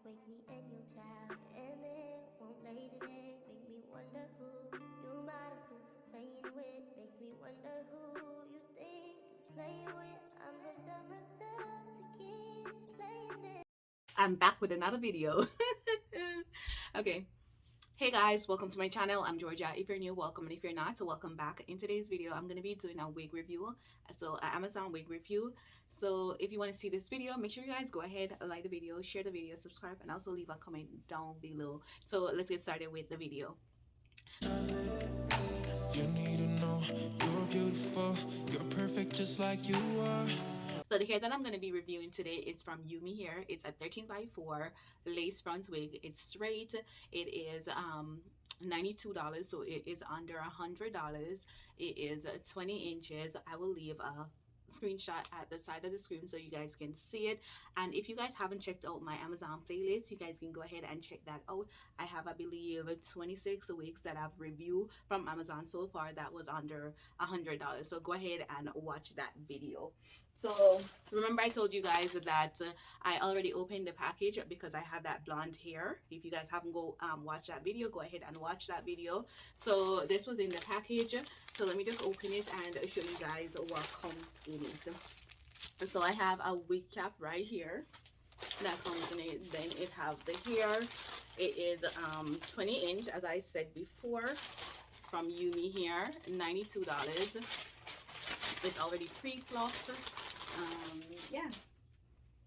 wake me and your child, and then won't lay today. Make me wonder who you might have been playing with. Makes me wonder who you think you're playing with. I'm gonna tell myself to keep playing this. I'm back with another video. Okay. Hey guys, welcome to my channel. I'm Georgia. If you're new, welcome, and if you're not, so welcome back. In today's video, I'm going to be doing a wig review, so an Amazon wig review. So if you want to see this video, make sure you guys go ahead, like the video, share the video, subscribe, and also leave a comment down below. So let's get started with the video. You need to know you're beautiful, you're perfect just like you are. So the hair that I'm going to be reviewing today is from Yumi Hair. It's a 13x4 lace front wig. It's straight. It is $92, so it is under $100. It is 20 inches. I will leave a screenshot at the side of the screen so you guys can see it. And if you guys haven't checked out my Amazon playlist, you guys can go ahead and check that out. I have, I believe, 26 wigs that I've reviewed from Amazon so far that was under $100. So go ahead and watch that video. So remember I told you guys that I already opened the package because I had that blonde hair. If you guys haven't watched that video, go ahead and watch that video. So this was in the package. So let me just open it and show you guys what comes in it. So I have a wig cap right here that comes in it. Then it has the hair. It is 20 inch, as I said before, from Yumi Hair, $92. It's already pre-plucked. Yeah,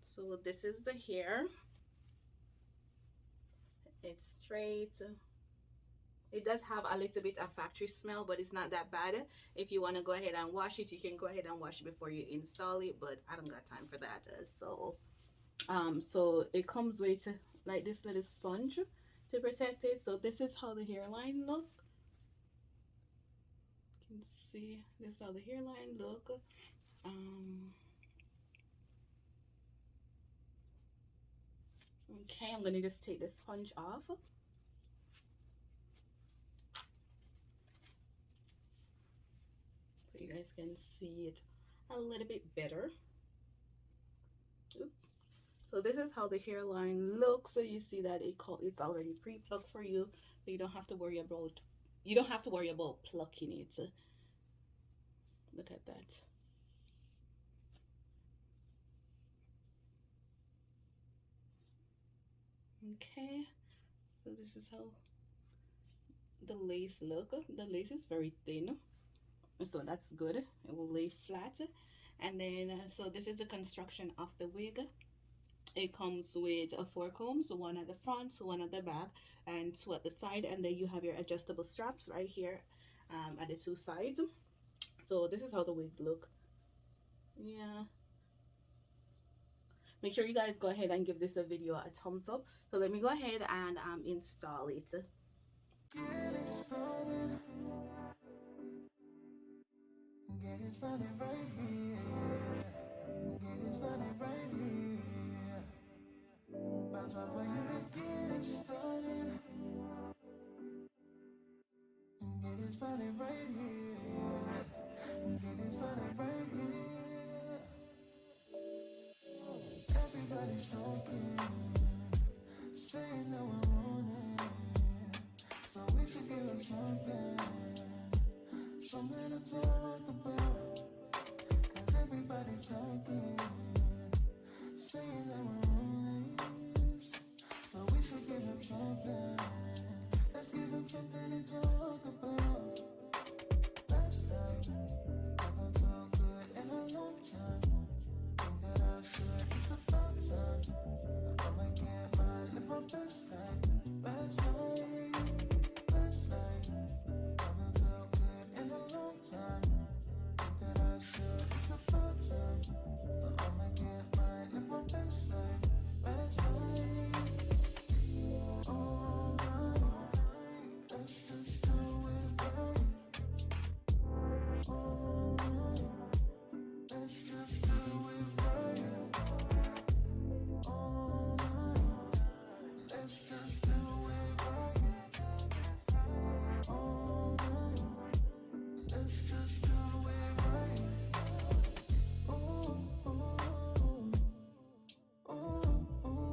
so this is the hair. It's straight. It does have a little bit of factory smell, but it's not that bad. If you want to go ahead and wash it, you can go ahead and wash it before you install it, but I don't got time for that. So it comes with like this little sponge to protect it. So this is how the hairline look. You can see this is how the hairline look. Okay, I'm gonna just take the sponge off so you guys can see it a little bit better. Oops. So this is how the hairline looks. So you see that it's already pre-plucked for you, so you don't have to worry about plucking it. Look at that. Okay, so this is how the lace look. The lace is very thin, so that's good. It will lay flat. And then so this is the construction of the wig. It comes with 4 combs, one at the front, one at the back, and 2 at the side, and then you have your adjustable straps right here at the 2 sides. So this is how the wigs look. Yeah, make sure you guys go ahead and give this a video a thumbs up. So let me go ahead and install it. Get started right here. Get started right here. About time for you to get it started. Get it started right here. Get it started right here. Everybody's talking, saying that we're on it. So we should give them something to talk about. Cause everybody's talking, saying that we're on it. So we should give them something. Let's give them something to talk about. Last night, never felt good in a long time. Think that I should, it's about time. I can't mind, live my best life. Last night, never felt good in a long time. Think that I should, it's about time. So I can't mind, live my best life. Last night, all night, let's just do it right. All night, let's just do it right. All night, let's just do it right. All night, let's just do it right. Ooh, ooh, ooh, ooh.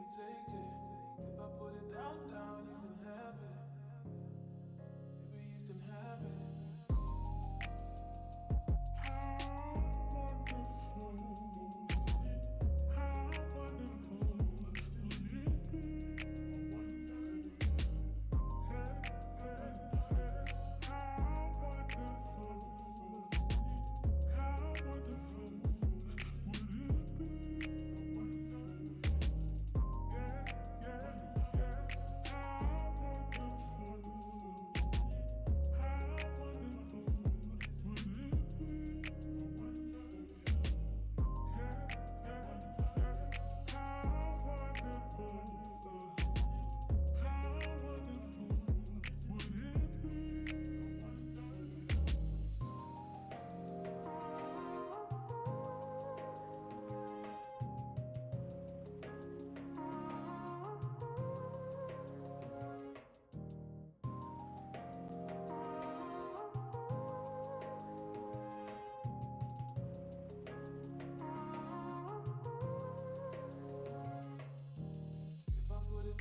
take it. If I put it down, down, you can have it. Maybe you can have it.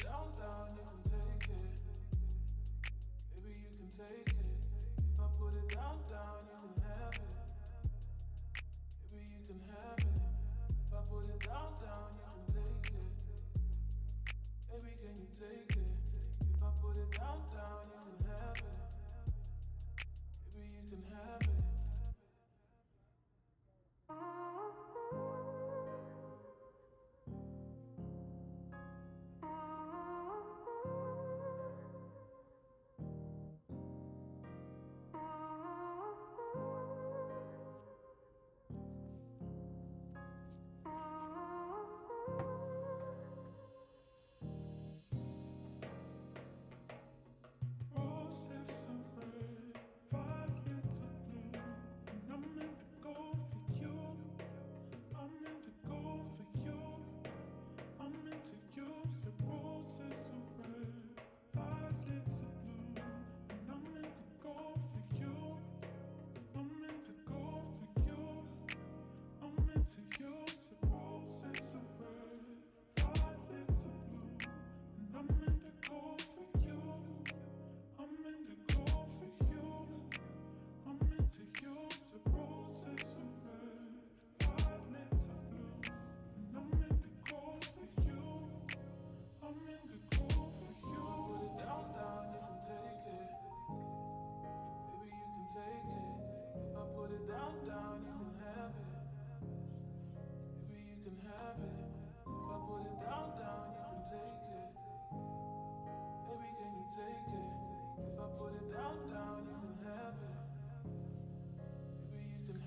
Down, down, you can take it. Maybe you can take it. If I put it down, down, you can have it. Maybe you can have it. If I put it down, down, you can take it. Maybe can you take it? If I put it down, down, you can have it. Maybe you can have it.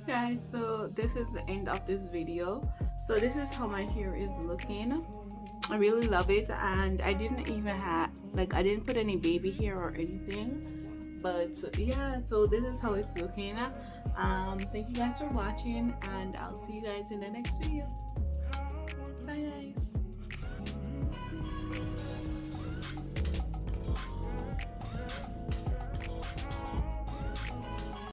Guys, so this is the end of this video. So this is how my hair is looking. I really love it, and I didn't even have, like, I didn't put any baby hair or anything, but yeah, so this is how it's looking. Thank you guys for watching, and I'll see you guys in the next video.